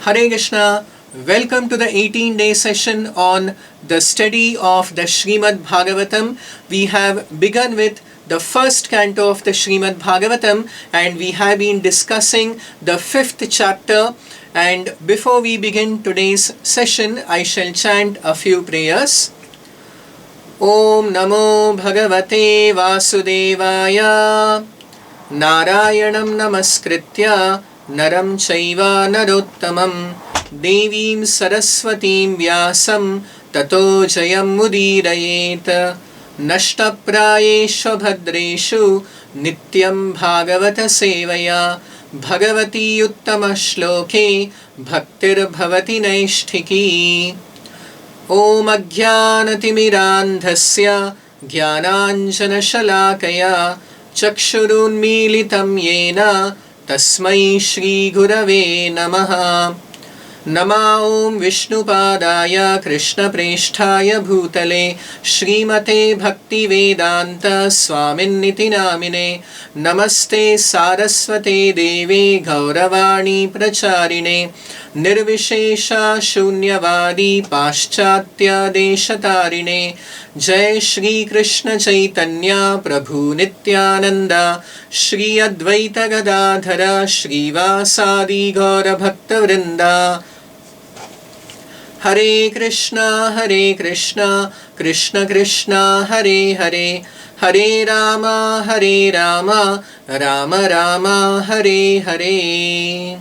Hare Krishna. Welcome to the 18-day session on the study of the Srimad Bhagavatam. We have begun with the first canto of the Srimad Bhagavatam and we have been discussing the fifth chapter. And before we begin today's session, I shall chant a few prayers. Om Namo Bhagavate Vasudevaya Narayanam Namaskritya Naram Chaiva Narottamam Devim Saraswatim Vyasam Tato Jayam Mudirayet Nashtaprayeshu Bhadreshu Nityam Bhagavata Sevaya Bhagavati Uttama Shloke Bhaktir Bhavati Naishthiki Om Ajnanatimirandhasya Jnananjanashalakaya Chakshurunmilitam Yena Tasmai Shri Gurave Namaha Nama Om Vishnupadaya Krishna Presthaya Bhutale Srimate Bhakti Vedanta Swaminiti Namine Namaste Saraswate Deve Gauravani Pracharine Nirvishesha Shunyavadi Paschatya Deshatarine Jai Shri Krishna Chaitanya Prabhu Nityananda Shri Advaita Gadadhara Shri Vasadi Gaura Bhakta Vrinda Hare Krishna, Krishna Krishna, Hare Hare, Hare Rama, Rama Rama, Hare Hare.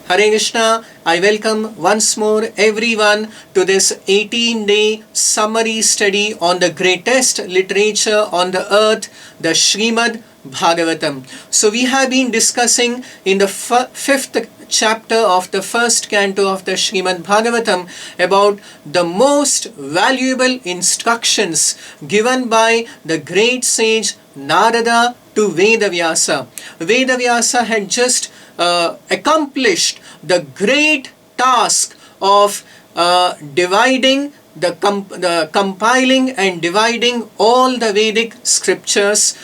Hare Krishna, I welcome once more everyone to this 18-day summary study on the greatest literature on the earth, the Srimad Bhagavatam. So we have been discussing in the fifth chapter of the first canto of the Srimad Bhagavatam about the most valuable instructions given by the great sage Narada to Vyasa. Vyasa had just accomplished the great task of compiling and dividing all the Vedic scriptures,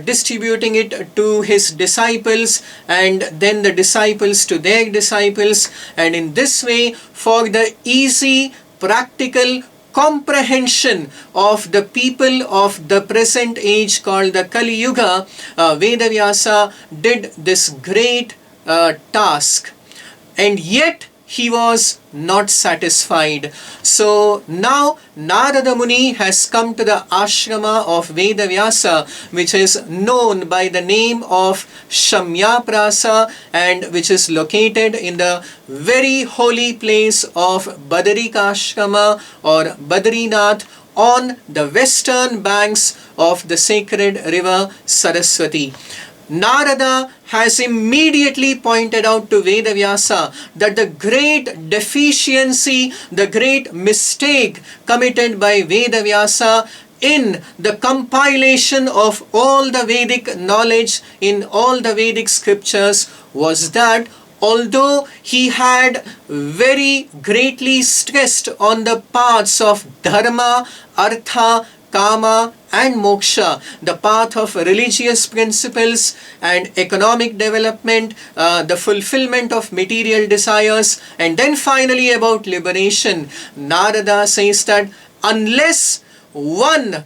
distributing it to his disciples and then the disciples to their disciples, and in this way for the easy practical comprehension of the people of the present age called the Kali Yuga, Vyasa did this great task, and yet he was not satisfied. So now Narada Muni has come to the ashrama of Vyasa, which is known by the name of Shamyaprasa and which is located in the very holy place of Badarikashrama or Badrinath on the western banks of the sacred river Saraswati. Narada has immediately pointed out to Vyasa that the great deficiency, the great mistake committed by Vyasa in the compilation of all the Vedic knowledge in all the Vedic scriptures was that although he had very greatly stressed on the paths of Dharma, Artha, Kama and Moksha, the path of religious principles and economic development, the fulfillment of material desires, and then finally about liberation, Narada says that unless one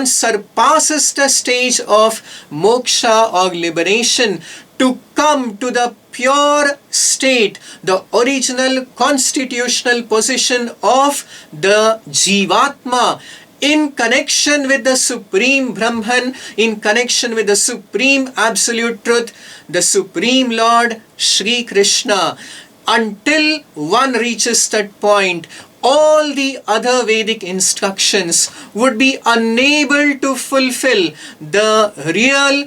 surpasses the stage of moksha or liberation to come to the pure state, the original constitutional position of the Jivatma, in connection with the Supreme Brahman, in connection with the Supreme Absolute Truth, the Supreme Lord Shri Krishna. Until one reaches that point, all the other Vedic instructions would be unable to fulfill the real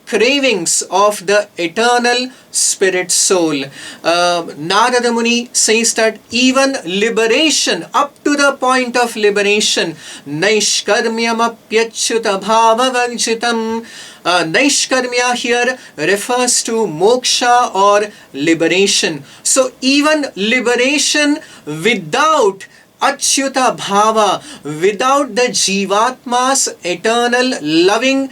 cravings of the eternal spirit soul. Narada Muni says that even liberation, up to the point of liberation, Naishkarmyamapyachyuta bhavavarjitam. Naishkarmya here refers to moksha or liberation. So even liberation without Achyuta Bhava, without the Jivatma's eternal loving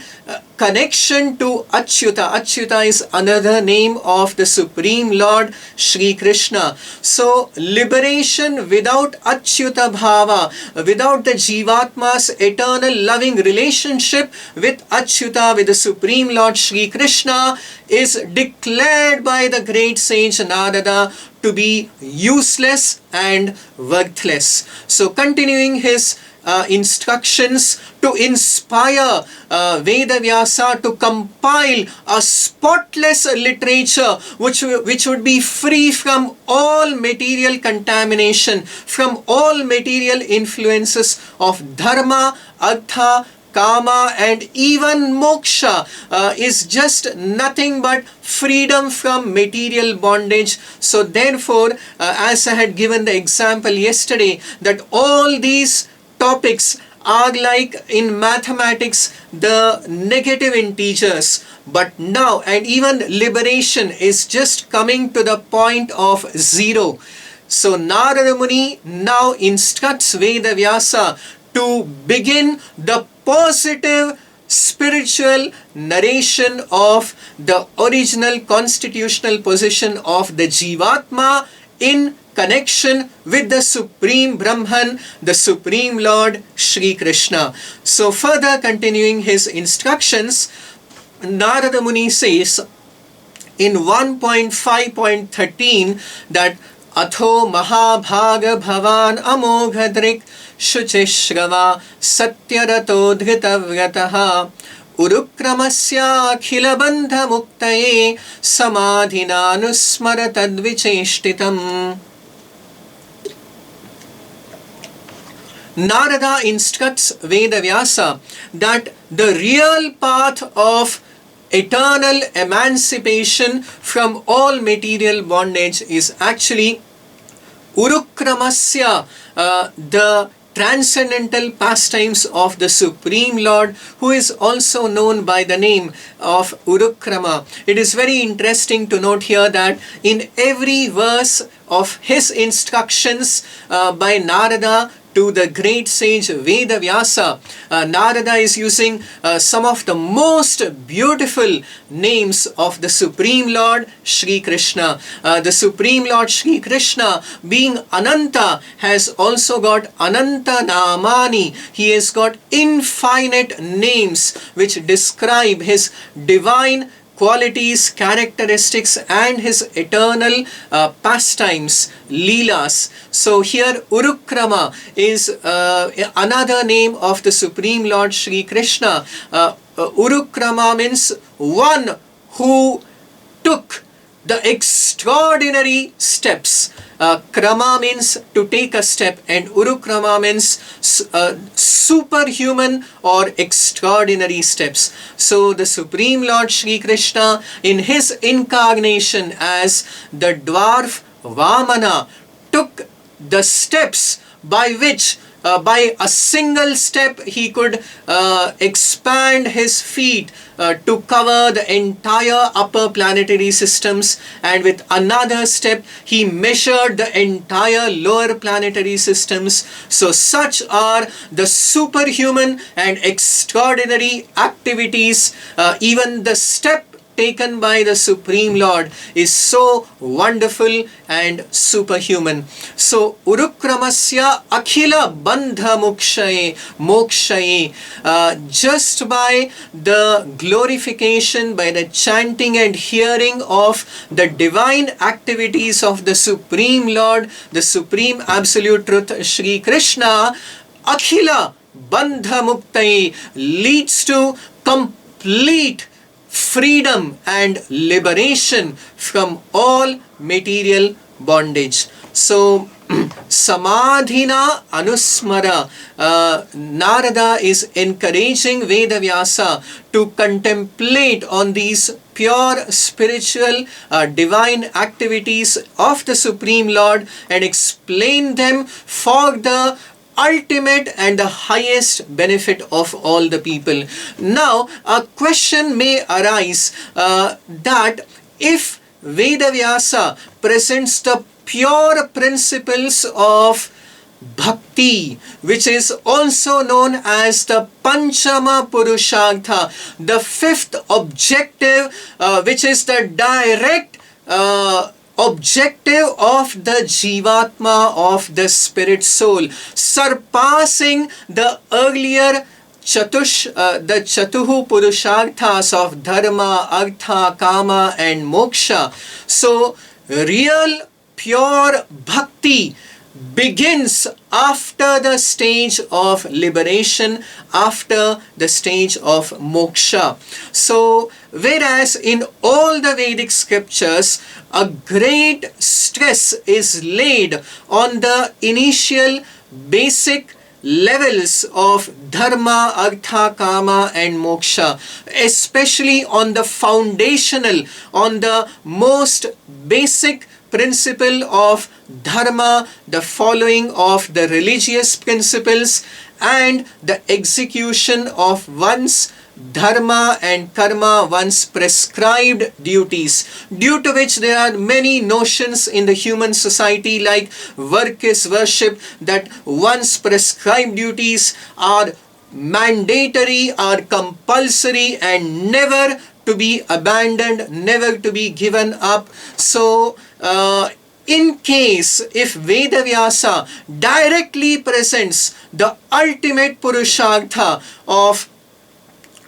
connection to Achyuta. Achyuta is another name of the Supreme Lord Shri Krishna. So liberation without Achyuta Bhava, without the Jivatma's eternal loving relationship with Achyuta, with the Supreme Lord Shri Krishna, is declared by the great sage Narada to be useless and worthless. So continuing his instructions to inspire Veda Vyasa to compile a spotless literature which would be free from all material contamination, from all material influences of dharma, artha, Kama, and even moksha is just nothing but freedom from material bondage. So therefore, as I had given the example yesterday, that all these topics are like in mathematics the negative integers, but now, and even liberation is just coming to the point of zero. So Narada Muni now instructs Veda Vyasa to begin the positive spiritual narration of the original constitutional position of the Jivatma in connection with the Supreme Brahman, the Supreme Lord Shri Krishna. So further continuing his instructions, Narada Muni says in 1.5.13 that Atho Mahabhaga Bhavan Amoghadrik Shuchishrava Satyarato Dhritavrataha Urukramasya Akhila Bandha Muktaye Samadhina Nusmara Tadvicheshtitam. Narada instructs Veda Vyasa that the real path of eternal emancipation from all material bondage is actually Urukramasya, the transcendental pastimes of the Supreme Lord, who is also known by the name of Urukrama. It is very interesting to note here that in every verse of his instructions by Narada to the great sage Veda Vyasa, Narada is using some of the most beautiful names of the Supreme Lord Shri Krishna. The Supreme Lord Shri Krishna, being Ananta, has also got Ananta Namani. He has got infinite names which describe his divine qualities, characteristics, and his eternal pastimes, leelas. So here Urukrama is another name of the Supreme Lord Shri Krishna. Urukrama means one who took the extraordinary steps. Krama means to take a step, and Urukrama means superhuman or extraordinary steps. So the Supreme Lord Shri Krishna, in his incarnation as the dwarf Vamana, took the steps by which by a single step he could expand his feet to cover the entire upper planetary systems, and with another step he measured the entire lower planetary systems. So such are the superhuman and extraordinary activities. Even the step taken by the Supreme Lord is so wonderful and superhuman. So Urukramasya Akhila Bandha Mokshaye, just by the glorification, by the chanting and hearing of the divine activities of the Supreme Lord, the Supreme Absolute Truth Shri Krishna, Akhila Bandha Muktaye leads to complete freedom and liberation from all material bondage. So Samadhina Anusmara, Narada is encouraging Veda Vyasa to contemplate on these pure spiritual divine activities of the Supreme Lord and explain them for the ultimate and the highest benefit of all the people. Now, a question may arise that if Veda Vyasa presents the pure principles of bhakti, which is also known as the Panchama Purushartha, the fifth objective, which is the direct objective of the Jivatma, of the spirit soul, surpassing the earlier the Chatuhu Purusharthas of Dharma, Artha, Kama and Moksha. So, real pure bhakti begins after the stage of liberation, after the stage of moksha. So, whereas in all the Vedic scriptures, a great stress is laid on the initial basic levels of dharma, artha, kama and moksha, especially on the foundational, on the most basic principle of dharma, the following of the religious principles and the execution of one's dharma and karma, one's prescribed duties, due to which there are many notions in the human society like work is worship, that one's prescribed duties are mandatory, are compulsory and never to be abandoned, never to be given up. So, in case if Veda Vyasa directly presents the ultimate Purushartha of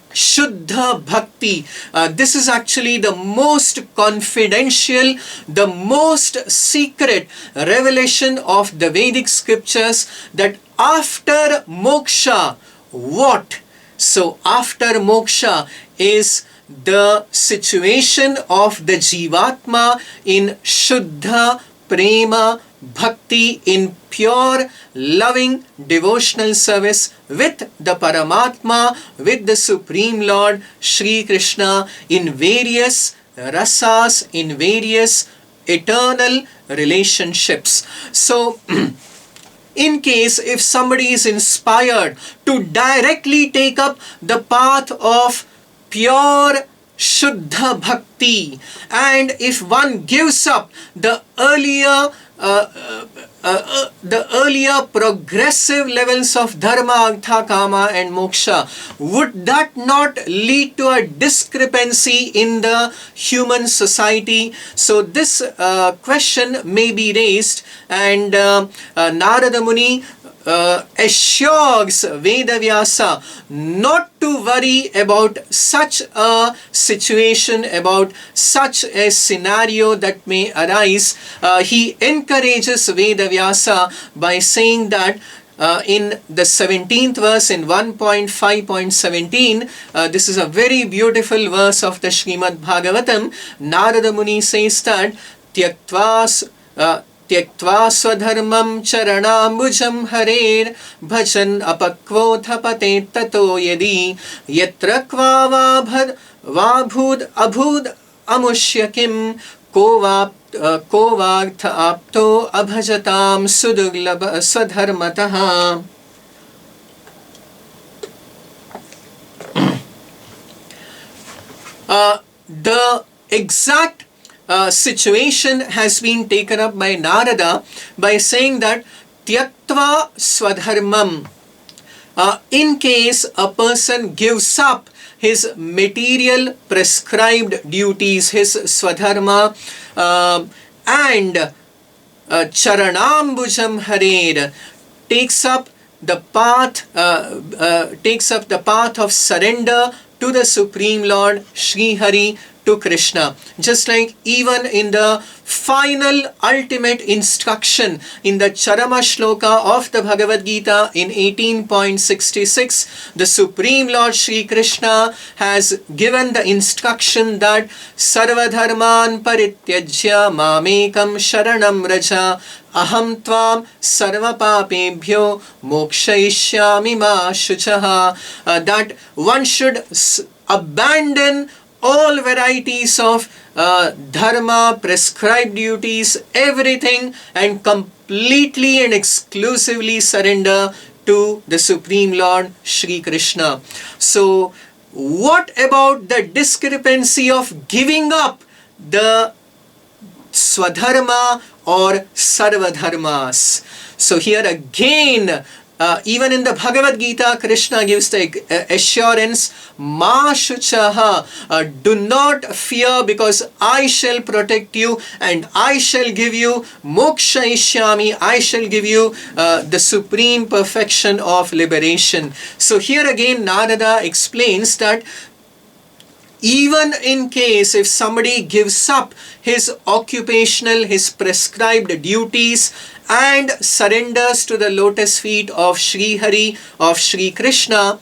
Shuddha Bhakti, this is actually the most confidential, the most secret revelation of the Vedic scriptures, that after moksha, what? So after moksha is the situation of the Jivatma in Shuddha Prema Bhakti, in pure loving devotional service with the Paramatma, with the Supreme Lord Shri Krishna, in various rasas, in various eternal relationships. So, in case if somebody is inspired to directly take up the path of pure Shuddha Bhakti, and if one gives up the earlier progressive levels of dharma, artha, kama and moksha, would that not lead to a discrepancy in the human society? So this question may be raised, and Narada Muni assures Vedavyasa not to worry about such a situation, about such a scenario that may arise. He encourages Vedavyasa by saying that in the 17th verse, in 1.5.17, this is a very beautiful verse of the Srimad Bhagavatam. Narada Muni says that त्यक्त्वा स्वधर्मं चरणाम्बुजं हरेर् भजन् अपक्वोऽथ पतेत् ततो यदि यत्र क्वा वा भूद् अभूद् अमुष्य किं को वार्थ आप्तो अभजतां सुदुर्लभ स्वधर्मतः. The exact situation has been taken up by Narada by saying that Tyaktva Swadharmam, in case a person gives up his material prescribed duties, his Swadharma, and Charanambujam Harer, takes up the path of surrender to the Supreme Lord Sri Hari, to Krishna. Just like even in the final ultimate instruction in the Charama Shloka of the Bhagavad Gita in 18.66, the Supreme Lord Sri Krishna has given the instruction that Sarvadharman Parityajya Mamekam Sharanam Raja Aham Tvam Sarvapapebhyo Mokshayishyami Ma Shuchaha, that one should abandon all varieties of dharma, prescribed duties, everything, and completely and exclusively surrender to the Supreme Lord Shri Krishna. So, what about the discrepancy of giving up the swadharma or sarvadharmas. So here again, even in the Bhagavad Gita, Krishna gives the assurance, Ma shuchaha, do not fear, because I shall protect you and I shall give you moksha ishyami, I shall give you the supreme perfection of liberation. So here again Narada explains that even in case if somebody gives up his occupational, his prescribed duties and surrenders to the lotus feet of Sri Hari, of Sri Krishna,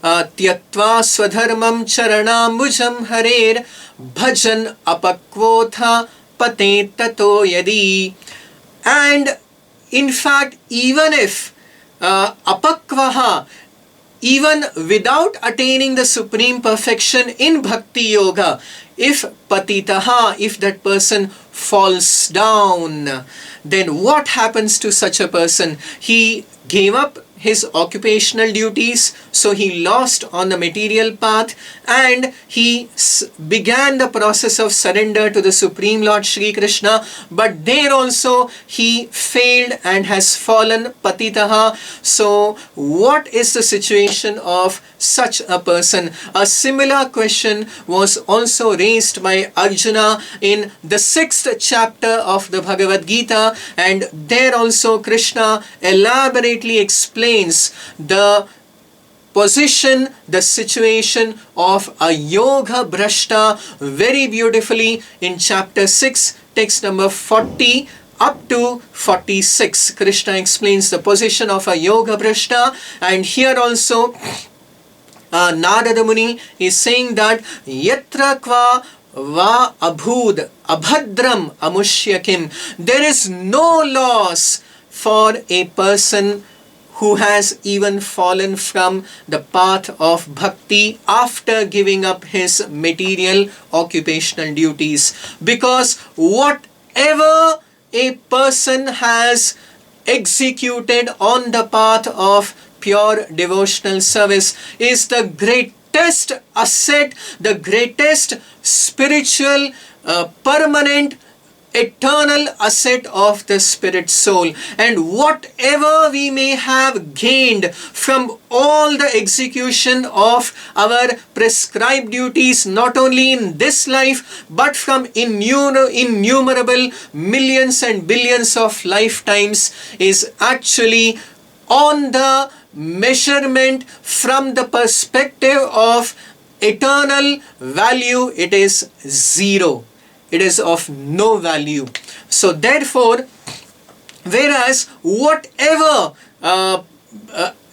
tyatva swadharmam charanambujam harer bhajan apakvotha pate tato yadi. And in fact, even if apakvaha, even without attaining the supreme perfection in bhakti yoga, if patitaha, if that person falls down, then what happens to such a person? He gave up his occupational duties, so he lost on the material path, and he began the process of surrender to the Supreme Lord Shri Krishna, but there also he failed and has fallen patitaha. So what is the situation of such a person? A similar question was also raised by Arjuna in the 6th chapter of the Bhagavad Gita, and there also Krishna elaborately explains the position, the situation of a yoga brashta very beautifully in chapter 6, text number 40 up to 46. Krishna explains the position of a yoga brashta, and here also Narada Muni is saying that yatra kva va abhud abhadram amushyakim, there is no loss for a person who has even fallen from the path of bhakti after giving up his material occupational duties, because whatever a person has executed on the path of pure devotional service is the greatest asset, the greatest spiritual permanent eternal asset of the spirit soul. And whatever we may have gained from all the execution of our prescribed duties, not only in this life but from innumerable millions and billions of lifetimes, is actually on the measurement from the perspective of eternal value, it is zero. It is of no value. So therefore, whereas whatever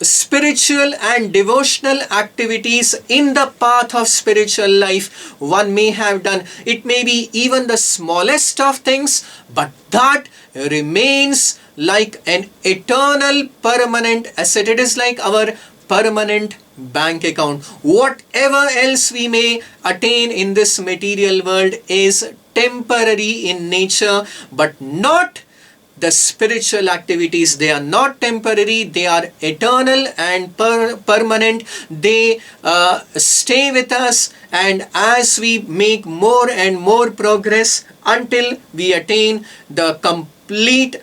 spiritual and devotional activities in the path of spiritual life one may have done, it may be even the smallest of things, but that remains like an eternal permanent asset. It is like our permanent bank account. Whatever else we may attain in this material world is temporary in nature, but not the spiritual activities. They are not temporary, they are eternal and permanent. They stay with us, and as we make more and more progress until we attain the complete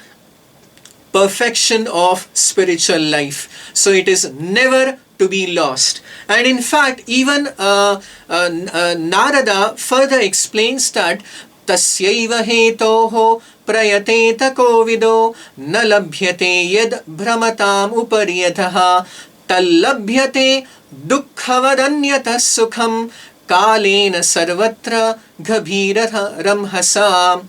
perfection of spiritual life. So it is never to be lost. And in fact, even Narada further explains that tasyaiva hetoho prayateta kovido na labhyate yad brahmatam uparyataha tallabhyate dukhavadanyata sukham kalena sarvatra ghabira ramhasa.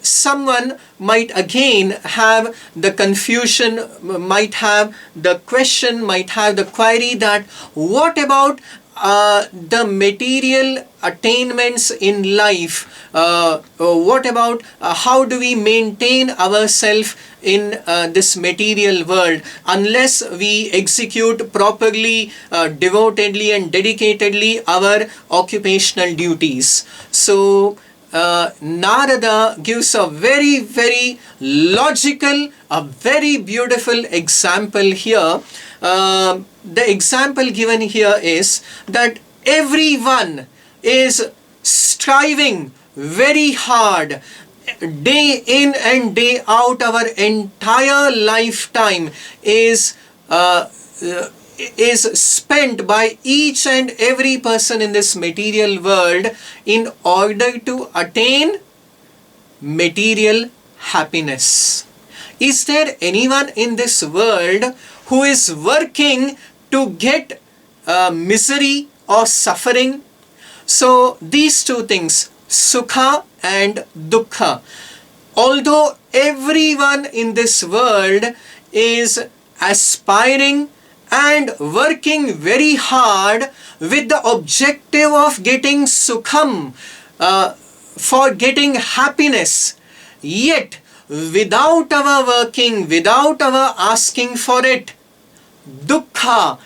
Someone might again have the confusion, might have the question, might have the query that what about the material attainments in life? What about how do we maintain ourselves in this material world unless we execute properly, devotedly and dedicatedly our occupational duties? So Narada gives a very, very logical, a very beautiful example here. The example given here is that everyone is striving very hard, day in and day out, our entire lifetime uh, is spent by each and every person in this material world in order to attain material happiness. Is there anyone in this world who is working to get misery or suffering? So these two things, sukha and dukkha, although everyone in this world is aspiring and working very hard with the objective of getting sukham, for getting happiness, yet without our working, without our asking for it, dukkha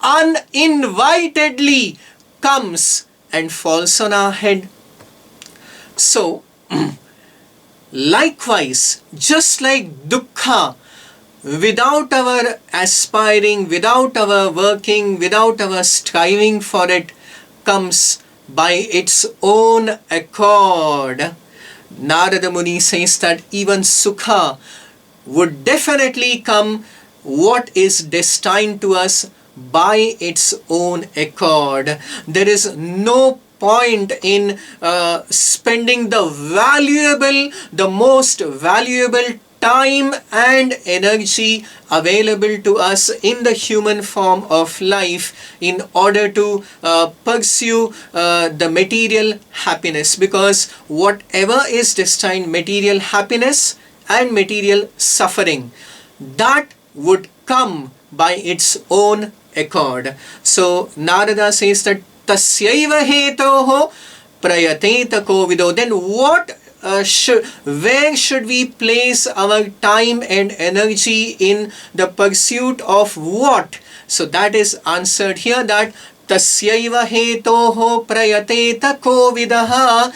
uninvitedly comes and falls on our head. So, likewise, just like dukkha, without our aspiring, without our working, without our striving for it, comes by its own accord. Narada Muni says that even sukha would definitely come, what is destined to us, by its own accord. There is no point in spending the most valuable time and energy available to us in the human form of life in order to pursue the material happiness, because whatever is destined, material happiness and material suffering, that would come by its own accord. So Narada says that tasyaiva hetoho prayateta kovido. Then where should we place our time and energy in the pursuit of what? So that is answered here, that tasyaiva hetoho prayateta kovidaha.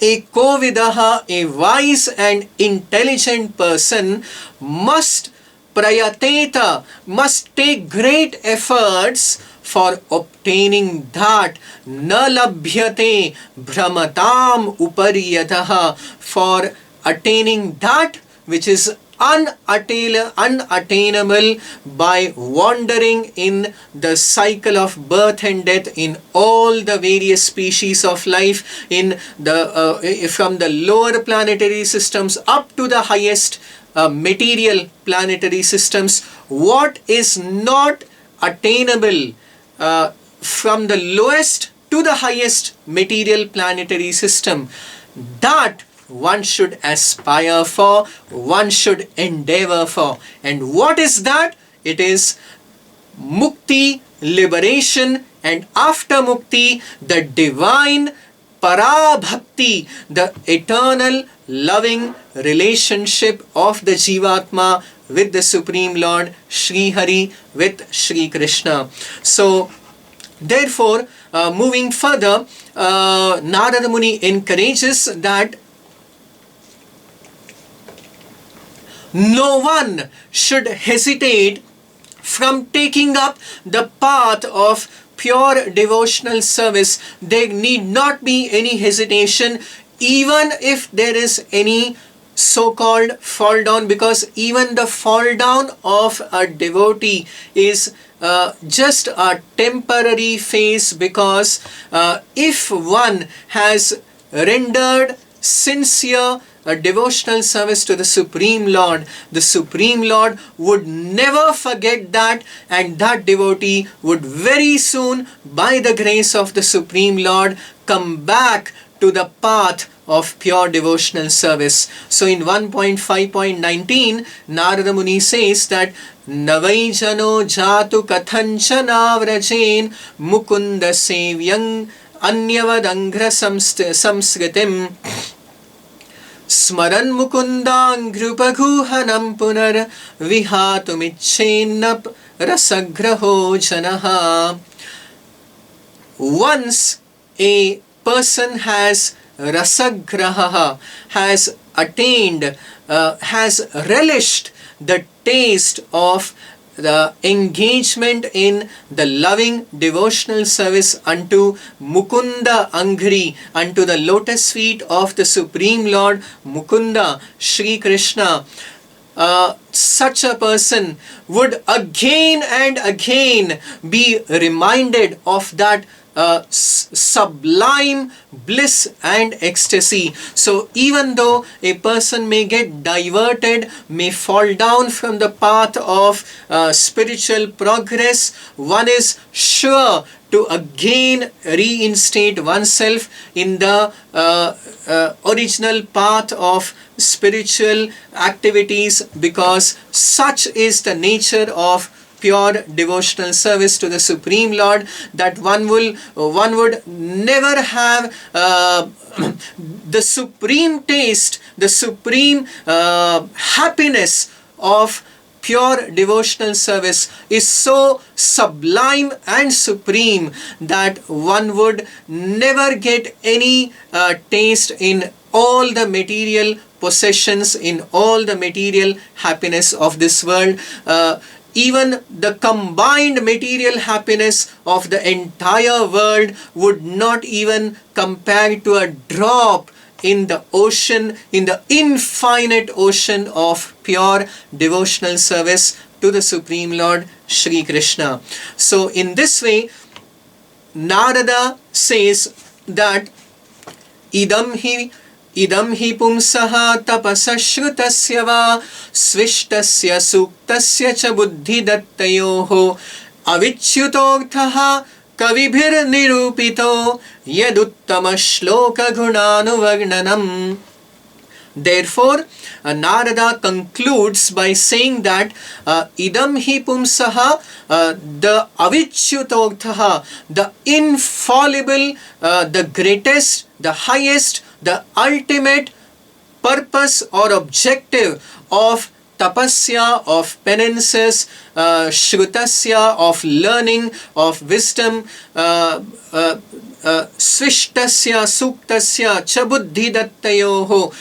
A kovidaha, a wise and intelligent person, must prayateta, must take great efforts for obtaining that. Na labhyate brahmatam upariyataha, for attaining that which is unattainable by wandering in the cycle of birth and death in all the various species of life, in the from the lower planetary systems up to the highest material planetary systems. What is not attainable from the lowest to the highest material planetary system, that one should aspire for, one should endeavor for. And what is that? It is mukti, liberation, and after mukti, the divine parabhakti, the eternal loving relationship of the Jivatma with the Supreme Lord Sri Hari, with Sri Krishna. So therefore, moving further, Narada Muni encourages that no one should hesitate from taking up the path of pure devotional service. There need not be any hesitation, even if there is any so-called fall down, because even the fall down of a devotee is just a temporary phase, because if one has rendered sincere devotional service to the Supreme Lord would never forget that, and that devotee would very soon, by the grace of the Supreme Lord, come back to the path of pure devotional service. So in 1.5.19, Narada Muni says that Navai jano jatu kathanchana vrajen mukunda sevyang anyavadangra samskritim Smaran mukundanghrupaguhanam punar vihatumicchenap rasagraho janaha. Once a person has rasagraha, has attained, has relished the taste of the engagement in the loving devotional service unto Mukunda Angri, unto the lotus feet of the Supreme Lord Mukunda, Shri Krishna, such a person would again and again be reminded of that sublime bliss and ecstasy. So even though a person may get diverted, may fall down from the path of spiritual progress, one is sure to again reinstate oneself in the original path of spiritual activities, because such is the nature of pure devotional service to the Supreme Lord, that one would never have the supreme taste, the supreme happiness of pure devotional service is so sublime and supreme that one would never get any taste in all the material possessions, in all the material happiness of this world. Even the combined material happiness of the entire world would not even compare to a drop in the ocean, in the infinite ocean of pure devotional service to the Supreme Lord Shri Krishna. So in this way, Narada says that idam hi pumsaha tapasashrutasya va svishtasya suktasya cha buddhi dattayoho avichyutoktaha kavibhir nirupito yaduttama shloka gunanuvagnanam. Therefore, Narada concludes by saying that idam hi pumsaha, the avichyutoktaha, the infallible, the greatest, the highest, the ultimate purpose or objective of tapasya, of penances, shrutasya, of learning, of wisdom, svishtasya suktasya cha buddhi dattayoho,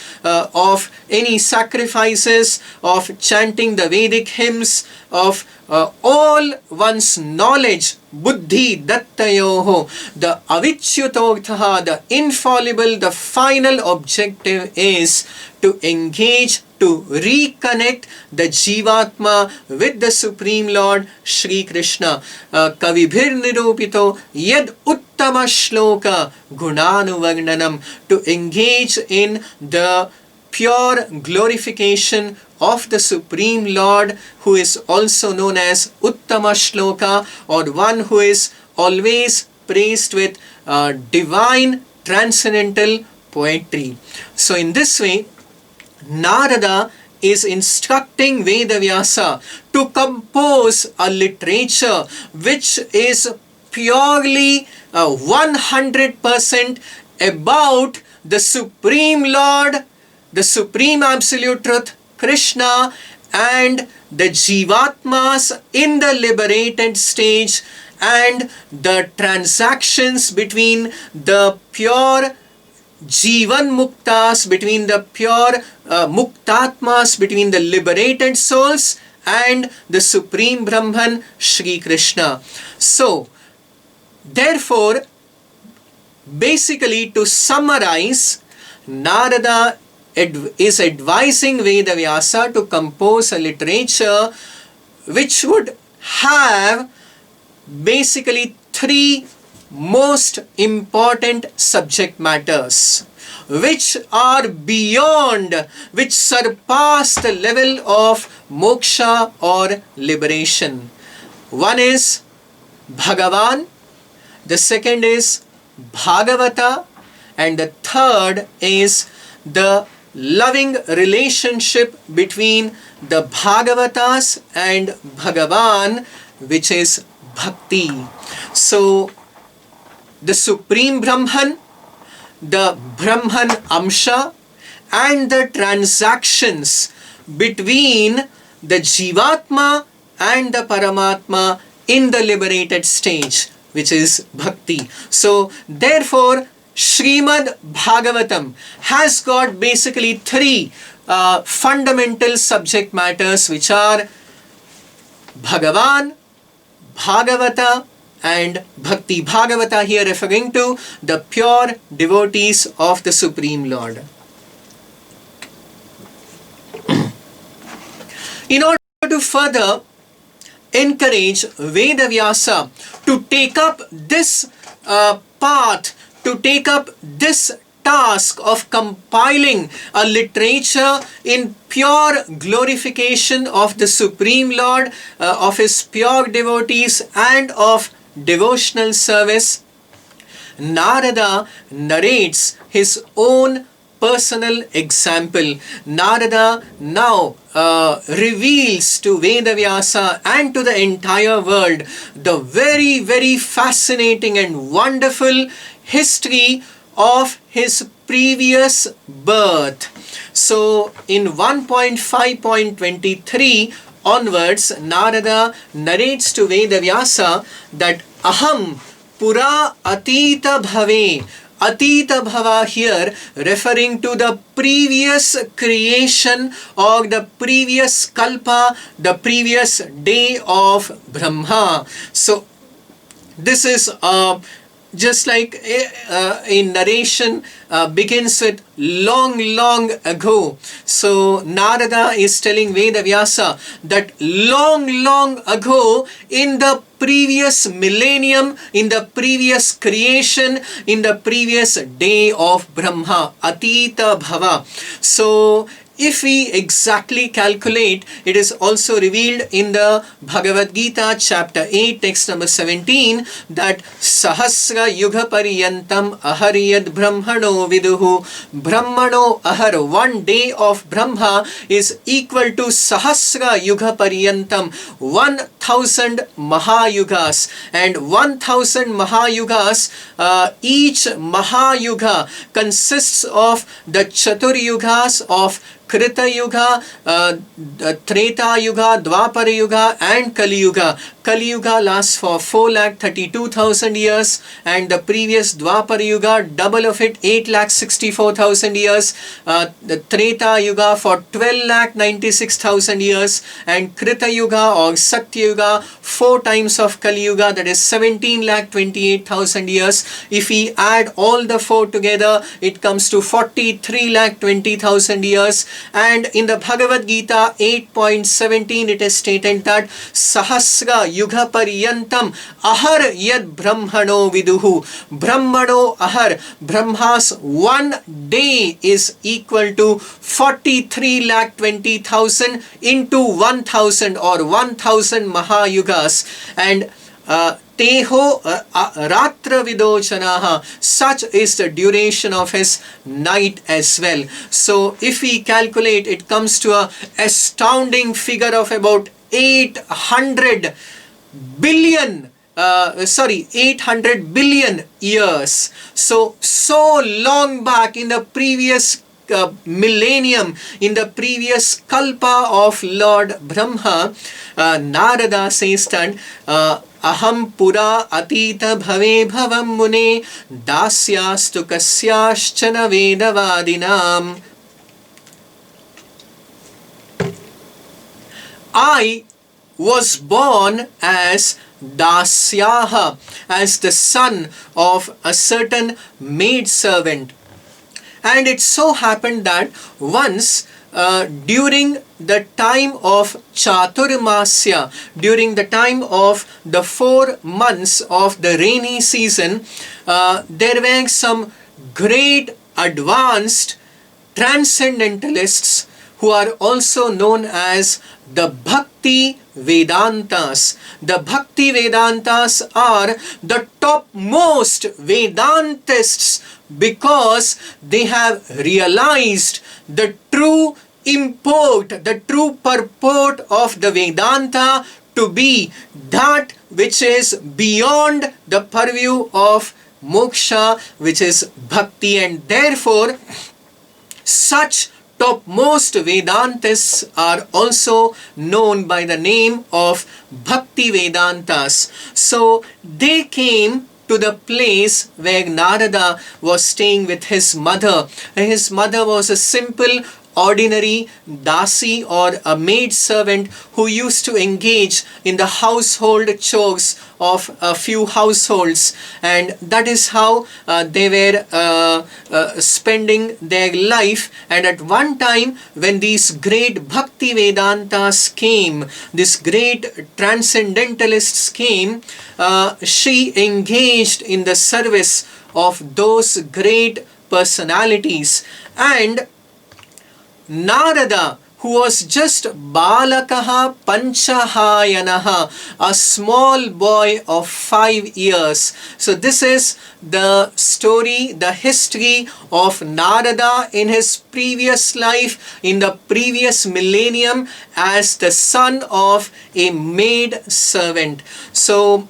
of any sacrifices, of chanting the Vedic hymns, of all one's knowledge, buddhi dattayoho, the avichyutoktaha, the infallible, the final objective is to engage, to reconnect the Jivatma with the Supreme Lord Shri Krishna. Kavibhir nirupito yad uttama shloka gunanuvagnanam, to engage in the pure glorification of the Supreme Lord, who is also known as Uttama Shloka, or one who is always praised with divine transcendental poetry. So in this way, Narada is instructing Vyasa to compose a literature which is purely 100% about the Supreme Lord, the Supreme Absolute Truth, Krishna, and the Jivatmas in the liberated stage, and the transactions between the pure Jivan Muktas, between the pure Muktatmas, between the liberated souls and the Supreme Brahman Shri Krishna. So, therefore, basically to summarize, Narada is advising Vyasa to compose a literature which would have basically three most important subject matters, which are beyond, which surpass the level of moksha or liberation. One is Bhagavan, the second is Bhagavata, and the third is the loving relationship between the Bhagavatas and Bhagavan, which is bhakti. So, the Supreme Brahman, the Brahman Amsha, and the transactions between the Jivatma and the Paramatma in the liberated stage, which is bhakti. So, therefore, Srimad Bhagavatam has got basically three fundamental subject matters, which are Bhagavan, Bhagavata and Bhakti. Bhagavata here referring to the pure devotees of the Supreme Lord. In order to further encourage Vyasa to take up this path, to take up this task of compiling a literature in pure glorification of the Supreme Lord, of his pure devotees and of devotional service, Narada narrates his own personal example. Narada now reveals to Vyasa and to the entire world the very, very fascinating and wonderful history of his previous birth. So in 1.5.23 onwards, Narada narrates to Vyasa that Aham Pura Atita Bhave. Atita Bhava here referring to the previous creation or the previous kalpa, the previous day of Brahma. So this is just like a narration begins with long ago. So Narada is telling Vyasa that long ago in the previous millennium, in the previous creation, in the previous day of Brahma, Atita Bhava. So if we exactly calculate, it is also revealed in the Bhagavad Gita chapter 8 text number 17 that Sahasra Yuga Pariyantam Ahariyad Brahmano Viduhu. Brahmano Ahar, 1 day of Brahma is equal to Sahasra Yuga Pariyantam, 1000 Mahayugas, and 1000 Mahayugas, each Mahayuga consists of the Chaturyugas of Krita Yuga, Treta Yuga, Dwapara Yuga and Kali Yuga. Kali Yuga lasts for 4,32,000 years and the previous Dwapara Yuga, double of it, 8,64,000 years. The Treta Yuga for 12,96,000 years and Krita Yuga or Satya Yuga 4 times of Kali Yuga, that is 17,28,000 years. If we add all the 4 together, it comes to 43,20,000 years. And in the Bhagavad Gita 8.17 it is stated that Sahasra Yuga Pariyantam Ahar Yad Brahmano Viduhu. Brahmano Ahar, Brahma's 1 day is equal to 43,20,000 into 1000 or 1000 Mahayugas. And Teho Ratra Vidochanaha, such is the duration of his night as well. So if we calculate, it comes to a astounding figure of about 800 billion 800 billion years. So long back in the previous millennium, in the previous kalpa of Lord Brahma, Narada says that Aham pura atita bhave bhavam mune dasyastu kasyaschana vedavadinam. I was born as Dasyaha, as the son of a certain maidservant. And it so happened that once during the time of Chaturmasya, during the time of the 4 months of the rainy season, there were some great advanced transcendentalists who are also known as the Bhakti Vedantas. The Bhakti Vedantas are the topmost Vedantists because they have realized the true import, the true purport of the Vedanta to be that which is beyond the purview of moksha, which is bhakti, and therefore such topmost Vedantists are also known by the name of Bhakti Vedantas. So they came to the place where Narada was staying with his mother. His mother was a simple, ordinary dasi or a maid servant who used to engage in the household chores of a few households, and that is how they were spending their life. And at one time, when these great bhakti vedantas came, these great transcendentalists came, she engaged in the service of those great personalities. And Narada, who was just balakaha panchahayanaha, a small boy of 5 years. So this is the story, the history of Narada in his previous life, in the previous millennium, as the son of a maid servant. So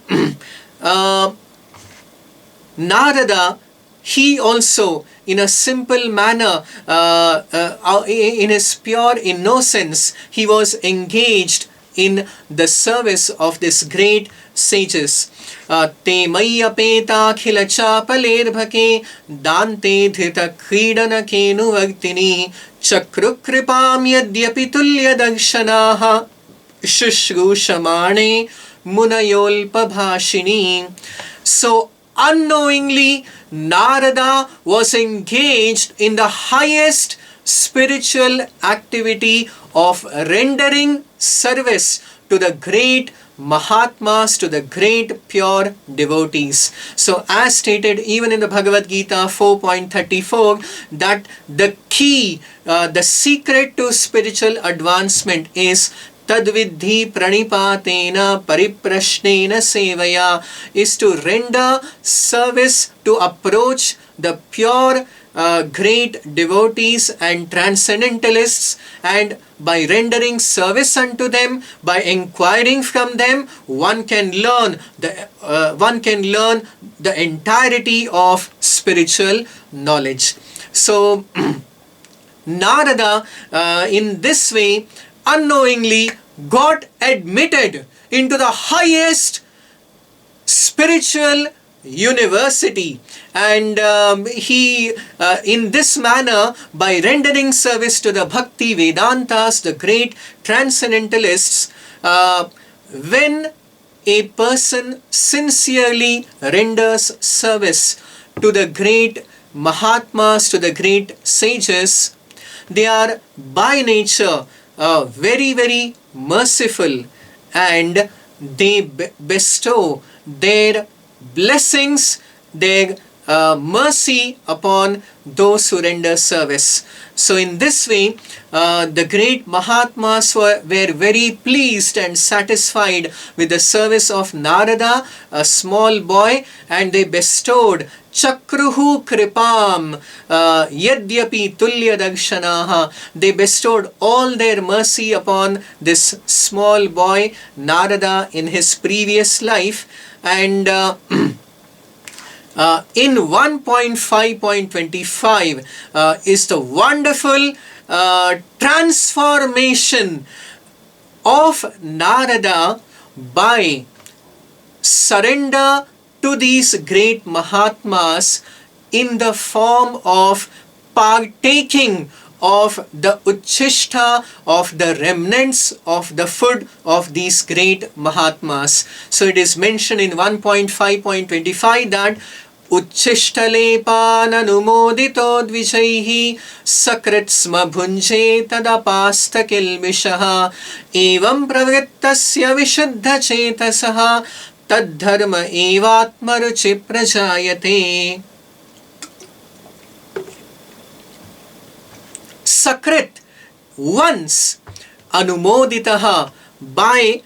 Narada, he also, in a simple manner, in his pure innocence, he was engaged in the service of this great sages. Te mayyapeta khila chapalerbhake dante dhita kridana kenu vaktini chakru kripam yadyapi tulya dakshanaha shushrusamane munayolpa bhashini. So unknowingly, Narada was engaged in the highest spiritual activity of rendering service to the great Mahatmas, to the great pure devotees. So as stated even in the Bhagavad Gita 4.34, that the key, the secret to spiritual advancement is Tadvidhi pranipatena pariprashnena sevaya, is to render service, to approach the pure great devotees and transcendentalists, and by rendering service unto them, by inquiring from them, one can learn the entirety of spiritual knowledge. So Narada, in this way, unknowingly got admitted into the highest spiritual university, and he in this manner, by rendering service to the bhakti vedantas, the great transcendentalists, when a person sincerely renders service to the great Mahatmas, to the great sages, they are by nature very, very merciful, and they bestow their blessings, their mercy upon those who render service. So in this way, the great Mahatmas were very pleased and satisfied with the service of Narada, a small boy, and they bestowed Chakruhu Kripam Yadyapi Tulya Dakshanaha. They bestowed all their mercy upon this small boy Narada in his previous life. And in 1.5.25 is the wonderful transformation of Narada by surrender to these great Mahatmas in the form of partaking of the uchishta, of the remnants of the food of these great Mahatmas. So it is mentioned in 1.5.25 that Uchishthalepan anumodito dvijaihi sakritsma bhunje tadapasta kilmishaha evam pravrittasya vishuddha chetasaha tadharma evatmaruchi prajayate. Sakrit, once, anumoditaha, by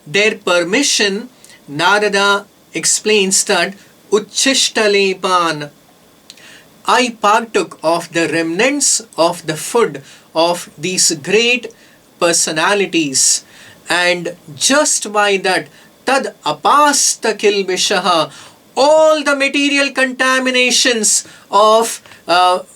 their permission, Narada explains that Uchishtalepan, I partook of the remnants of the food of these great personalities, and just by that, tad apasta kilbishaha, all the material contaminations of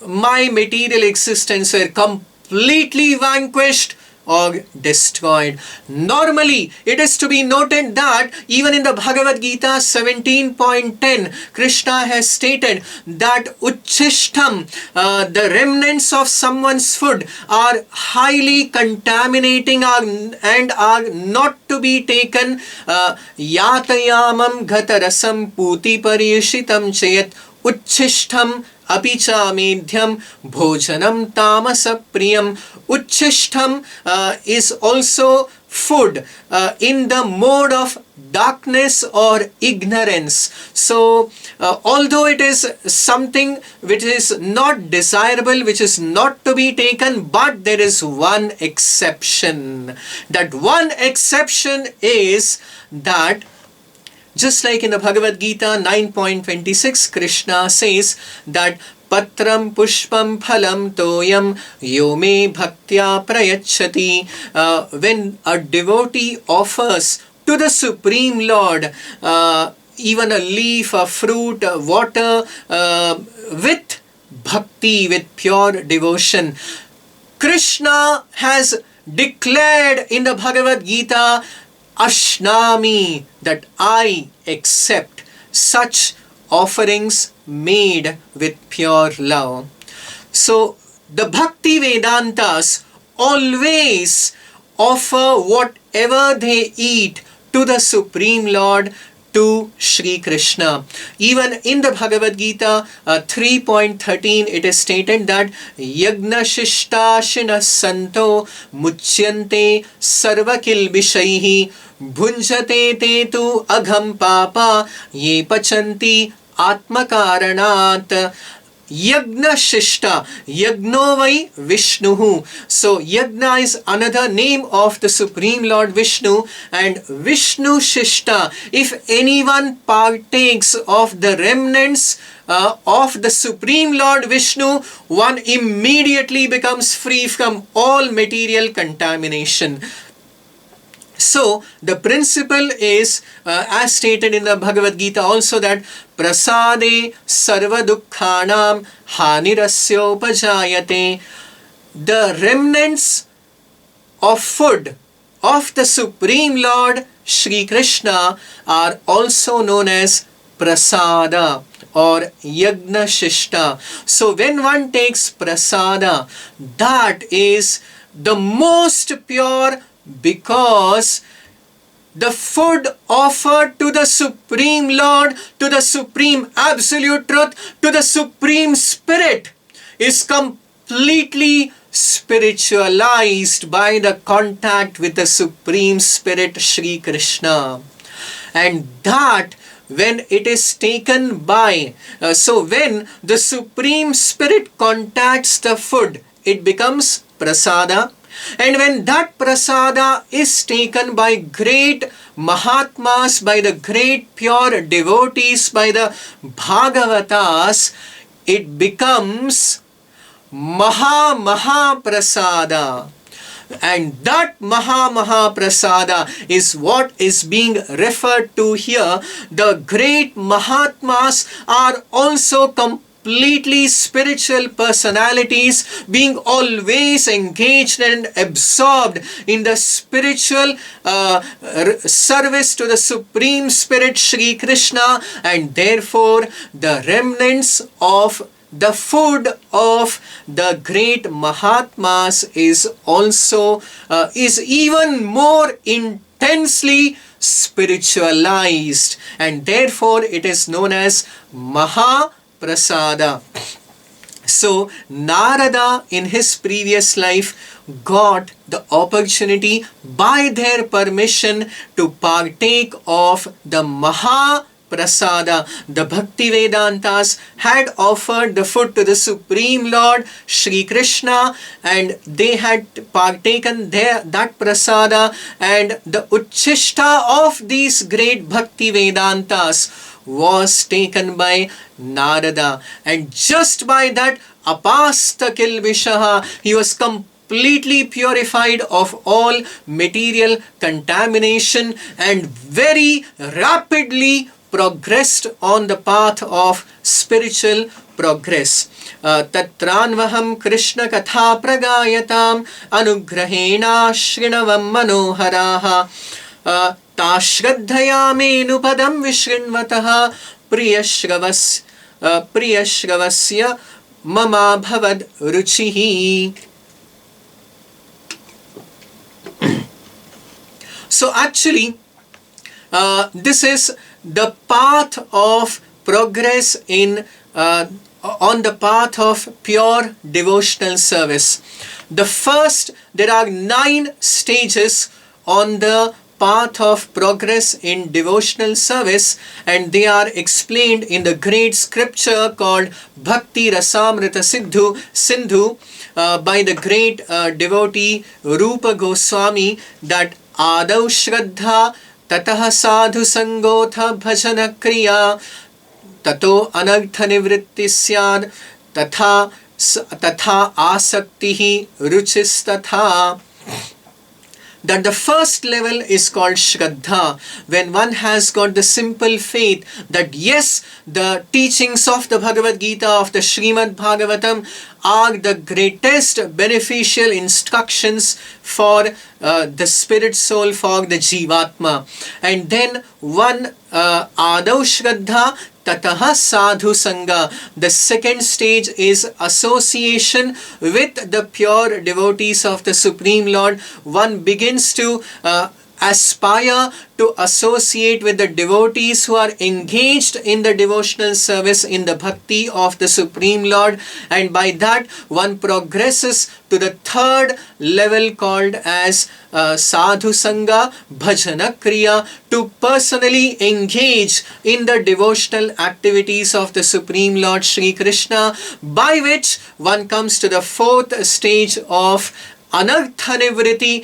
my material existence were completely vanquished or destroyed. Normally, it is to be noted that even in the Bhagavad Gita 17.10, Krishna has stated that Uchchishtam, the remnants of someone's food, are highly contaminating and are not to be taken. Yatayamam ghatarasam puti pariyashitam chayat Uchchishtam apicha medhyam bhojanam tamasa priyam. Uchchishtam is also food in the mode of darkness or ignorance. So although it is something which is not desirable, which is not to be taken, but there is one exception. That one exception is that, just like in the Bhagavad Gita 9.26, Krishna says that Patram pushpam phalam toyam yo me bhaktya prayachati. When a devotee offers to the Supreme Lord even a leaf, a fruit, a water, with bhakti, with pure devotion, Krishna has declared in the Bhagavad Gita, Ashnami, that I accept such offerings made with pure love. So the Bhakti Vedantas always offer whatever they eat to the Supreme Lord, to Shri Krishna. Even in the Bhagavad Gita 3.13, it is stated that Yagna Shishtashinas Santo Muchyante Sarvakilbishaihi Bhunjate Te Tu Agham Papa Ye Pachanti Atmakaranat. Yagna Shishta, Yagno Vai Vishnuhu. So Yagna is another name of the Supreme Lord Vishnu, and Vishnu Shishta, if anyone partakes of the remnants of the Supreme Lord Vishnu, one immediately becomes free from all material contamination. So the principle is, as stated in the Bhagavad Gita also, that prasade sarva dukkhanam hanirasyopajayate. The remnants of food of the Supreme Lord Shri Krishna are also known as prasada or yagna shishta. So when one takes prasada, that is the most pure, because the food offered to the Supreme Lord, to the Supreme Absolute Truth, to the Supreme Spirit is completely spiritualized by the contact with the Supreme Spirit Shri Krishna. And that when it is taken by, so when the Supreme Spirit contacts the food, it becomes prasada. And when that prasada is taken by great Mahatmas, by the great pure devotees, by the Bhagavatas, it becomes Maha Prasada. And that Maha Prasada is what is being referred to here. The great Mahatmas are also completely spiritual personalities, being always engaged and absorbed in the spiritual service to the Supreme Spirit Shri Krishna, and therefore the remnants of the food of the great Mahatmas is also is even more intensely spiritualized, and therefore it is known as Maha Prasada. So Narada in his previous life got the opportunity by their permission to partake of the Maha Prasada. The Bhakti Vedantas had offered the food to the Supreme Lord Shri Krishna, and they had partaken that Prasada, and the Uchchishta of these great Bhakti Vedantas was taken by Narada, and just by that apasta kilvishaha, he was completely purified of all material contamination and very rapidly progressed on the path of spiritual progress. Tatranvaham Krishna Katha Pragayatam Anugrahena Shrinavam Manoharaha Tashraddhaya Menupadam Vishrinvataha Priyashravasya Mama Bhavad Ruchihi. So actually, this is the path of progress in on the path of pure devotional service. There are 9 stages on the path of progress in devotional service, and they are explained in the great scripture called Bhakti Rasamrita Sindhu by the great devotee Rupa Goswami, that Adau Shraddha Tatah Sadhu Sangotha Bhajana Kriya Tato Anartha Nivritti Syad Tatha Asaktihi Ruchis Tatha. That the first level is called Shraddha, when one has got the simple faith that yes, the teachings of the Bhagavad Gita, of the Srimad Bhagavatam, are the greatest beneficial instructions for the spirit soul, for the Jivatma. And then one Adau Shraddha Tataha Sadhu Sangha. The second stage is association with the pure devotees of the Supreme Lord. One begins to aspire to associate with the devotees who are engaged in the devotional service, in the bhakti of the Supreme Lord, and by that one progresses to the third level called as Sadhu Sangha Bhajana Kriya, to personally engage in the devotional activities of the Supreme Lord Shri Krishna, by which one comes to the fourth stage of Anartha Nivriti.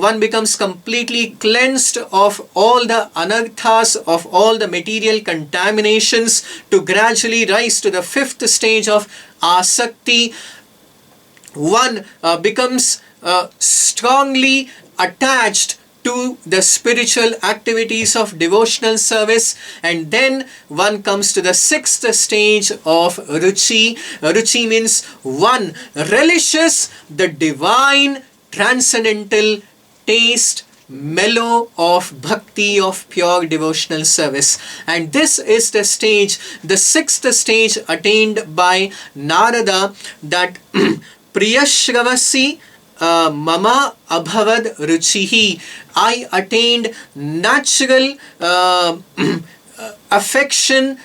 One becomes completely cleansed of all the anarthas, of all the material contaminations, to gradually rise to the fifth stage of Asakti. One becomes strongly attached to the spiritual activities of devotional service, and then one comes to the sixth stage of Ruchi. Ruchi means one relishes the divine transcendental taste, mellow of bhakti, of pure devotional service. And this is the stage, the sixth stage attained by Narada, that Priyashravasi Mama Abhavad Ruchihi. I attained natural affection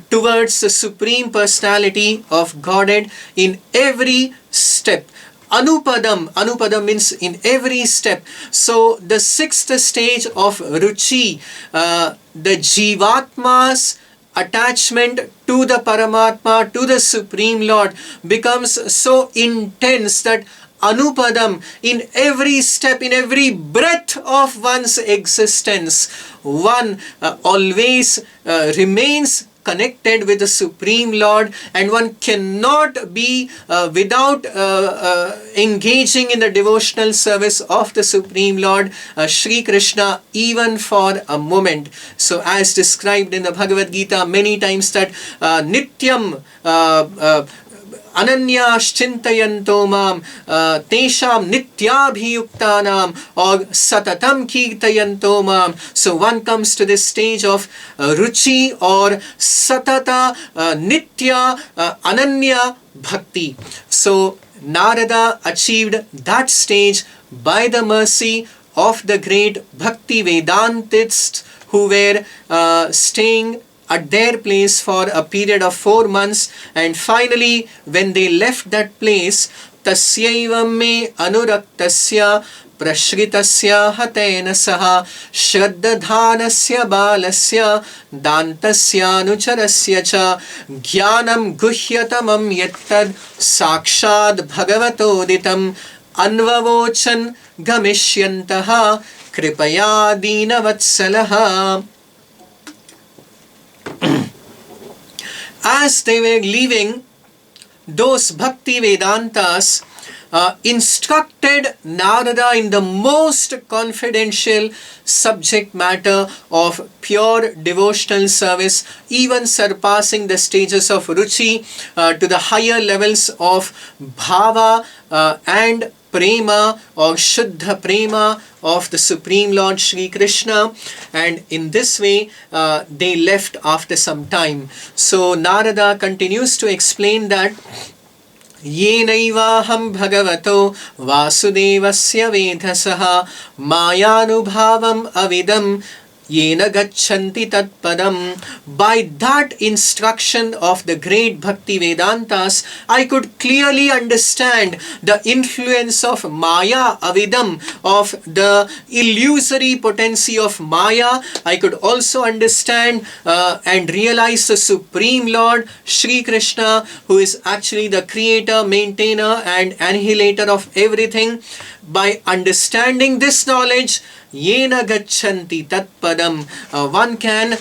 towards the Supreme Personality of Godhead in every step. Anupadam means in every step. So the sixth stage of Ruchi, the Jivatma's attachment to the Paramatma, to the Supreme Lord, becomes so intense that Anupadam, in every step, in every breath of one's existence, one always remains connected with the Supreme Lord, and one cannot be without engaging in the devotional service of the Supreme Lord Shri Krishna, even for a moment. So as described in the Bhagavad Gita many times, that Nityam Ananyaschintayanto mam tesham nityabhiyuktanam, or satatam kirtayanto mam. So one comes to this stage of ruchi or satata nitya ananya bhakti. So Narada achieved that stage by the mercy of the great Bhakti Vedantists who were staying at their place for a period of 4 months, and finally when they left that place, tasyaivam me anuraktasya prashritasya hatena saha shraddadhanasya balasya dantasya anucharasya cha jnanam guhyatamam yattad sakshad bhagavatoditam anvavochan gamisyantaha kripaya deenavatsalaha. As they were leaving, those Bhakti Vedantas instructed Narada in the most confidential subject matter of pure devotional service, even surpassing the stages of ruchi to the higher levels of bhava and prema or shuddha prema of the Supreme Lord Shri Krishna. And in this way they left after some time. So Narada continues to explain that येनैवाहं भगवतो वासुदेवस्य वेधसः मायानुभावम् अविदं येन गच्छन्ति तत्पदम्. By that instruction of the great Bhakti Vedantas, I could clearly understand the influence of Maya Avidam, of the illusory potency of Maya. I could also understand and realize the Supreme Lord Shri Krishna, who is actually the creator, maintainer and annihilator of everything. By understanding this knowledge, Yena gachanti tatpadam, one can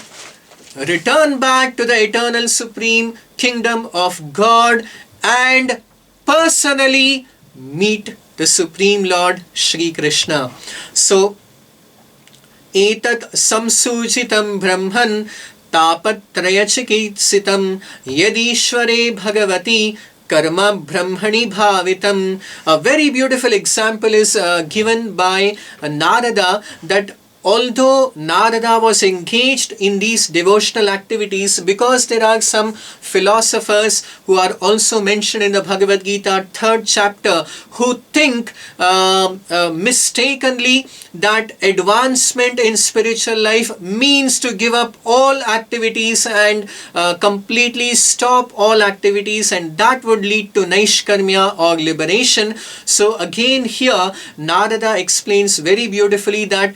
return back to the eternal supreme kingdom of God and personally meet the Supreme Lord Shri Krishna. So, etat samsujitam brahman tapatrayachikitasitam yadishware bhagavati karma brahmani bhavitam. A very beautiful example is given by Narada, that although Narada was engaged in these devotional activities, because there are some philosophers who are also mentioned in the Bhagavad Gita 3rd chapter who think mistakenly that advancement in spiritual life means to give up all activities and completely stop all activities, and that would lead to Naishkarmya or liberation. So again here Narada explains very beautifully that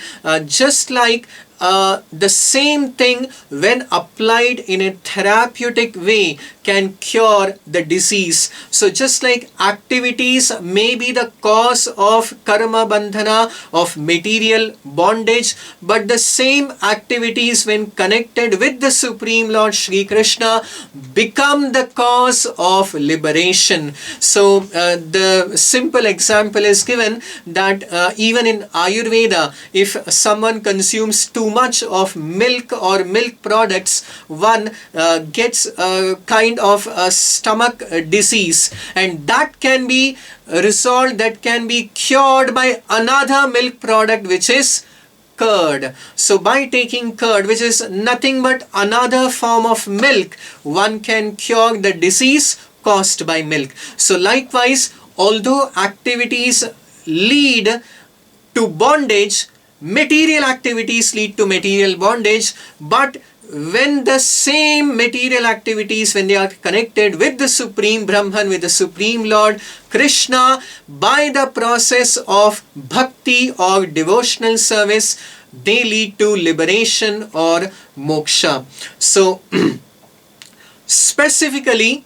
just like the same thing when applied in a therapeutic way can cure the disease. So just like activities may be the cause of karma bandhana, of material bondage, but the same activities when connected with the Supreme Lord Shri Krishna become the cause of liberation. So the simple example is given that even in Ayurveda, if someone consumes too much of milk or milk products, one gets a kind of a stomach disease, and that can be resolved, that can be cured by another milk product, which is curd. So by taking curd, which is nothing but another form of milk, one can cure the disease caused by milk. So likewise, although activities lead to bondage, material activities lead to material bondage, but when the same material activities, when they are connected with the Supreme Brahman, with the Supreme Lord Krishna, by the process of bhakti or devotional service, they lead to liberation or moksha. So specifically,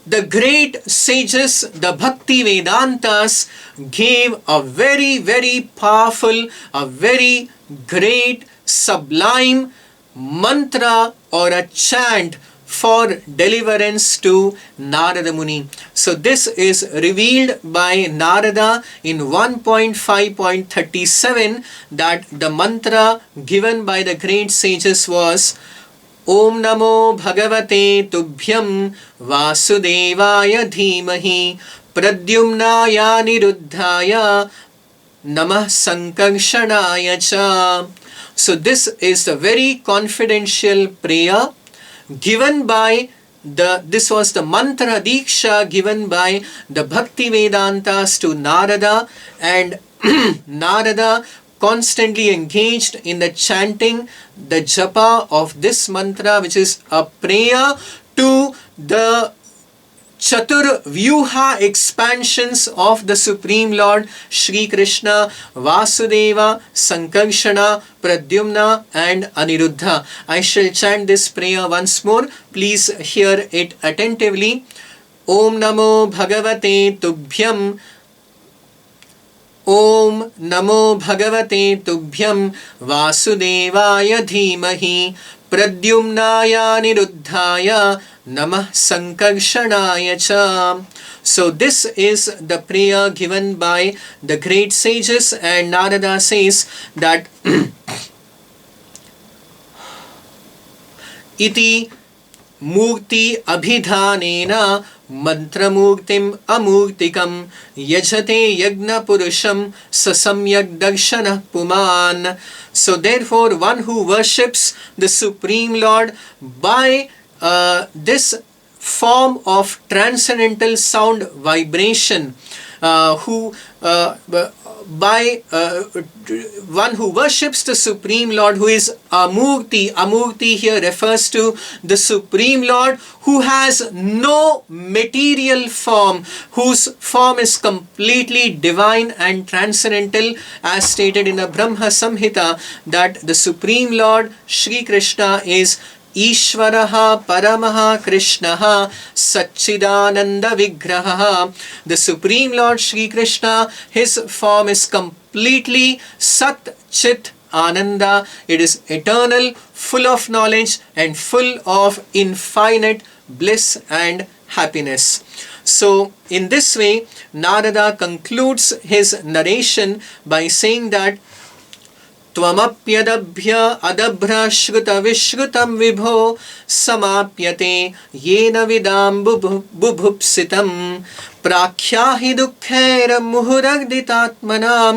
the great sages, the Bhakti Vedantas, gave a very, very powerful, a very great, sublime mantra or a chant for deliverance to Narada Muni. So this is revealed by Narada in 1.5.37, that the mantra given by the great sages was Om Namo Bhagavate Tubhyam Vasudevaya Dhimahi Pradyumnaya Niruddhaya Namah Sankarshanaya Cha. So this is a very confidential prayer given by this was the mantra diksha given by the Bhakti Vedantas to Narada, and Narada constantly engaged in the chanting, the japa of this mantra, which is a prayer to the Chatur Vyuha expansions of the Supreme Lord Shri Krishna, Vasudeva, Sankarshana, Pradyumna and Aniruddha. I shall chant this prayer once more. Please hear it attentively. Om Namo Bhagavate Tubhyam. Om Namo Bhagavate Tubhyam Vasudevaya Dhimahi Pradyumnaya Niruddhaya Namah Sankarshanaya Cha. So this is the prayer given by the great sages, and Narada says that iti mukti abhidhanena mantramuktim amuktikam yajate yagna purusham sasamyak darshana puman. So therefore, one who worships the Supreme Lord by this form of transcendental sound vibration, by one who worships the Supreme Lord, who is Amurti. Amurti here refers to the Supreme Lord who has no material form, whose form is completely divine and transcendental, as stated in the Brahma Samhita, that the Supreme Lord Shri Krishna is Ishvaraha Paramaha Krishnaha Satchidananda Vigraha. The Supreme Lord Shri Krishna, his form is completely Sat Chit Ananda. It is eternal, full of knowledge and full of infinite bliss and happiness. So in this way, Narada concludes his narration by saying that त्वमप्यदभ्य अदभ्रश्रुतविश्रुतं विभो समाप्यते येन विदां बुभुप्सितं प्राख्याहि दुःखैर्मुहुरग्दितात्मनां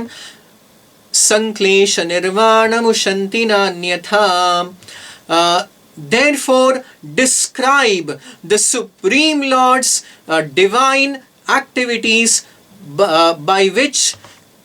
संक्लेशनिर्वाणमुशन्ति नान्यथा. Therefore, describe the Supreme Lord's divine activities by which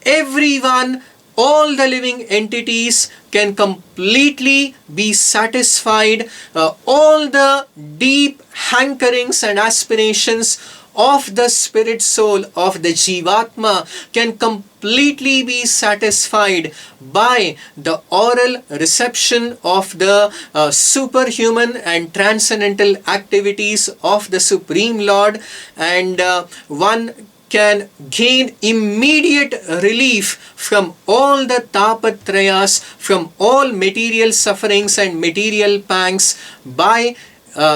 everyone, all the living entities, can completely be satisfied. All the deep hankerings and aspirations of the spirit soul of the Jivatma can completely be satisfied by the oral reception of the superhuman and transcendental activities of the Supreme Lord, and one can gain immediate relief from all the tapatrayas, from all material sufferings and material pangs by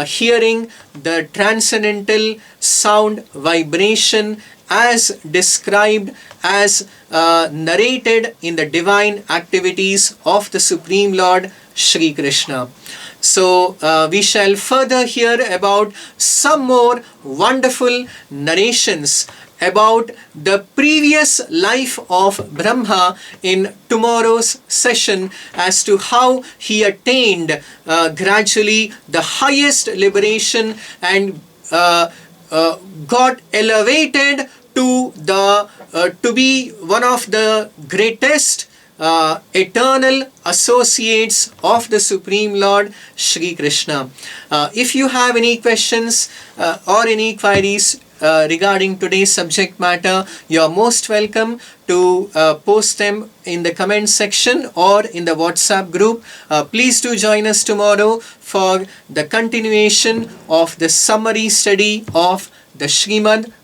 hearing the transcendental sound vibration as described, as narrated in the divine activities of the Supreme Lord Shri Krishna. So we shall further hear about some more wonderful narrations about the previous life of Brahma in tomorrow's session, as to how he attained gradually the highest liberation and got elevated to be one of the greatest eternal associates of the Supreme Lord Shri Krishna. If you have any questions or any queries regarding today's subject matter, you are most welcome to post them in the comment section or in the WhatsApp group. Please do join us tomorrow for the continuation of the summary study of the Srimad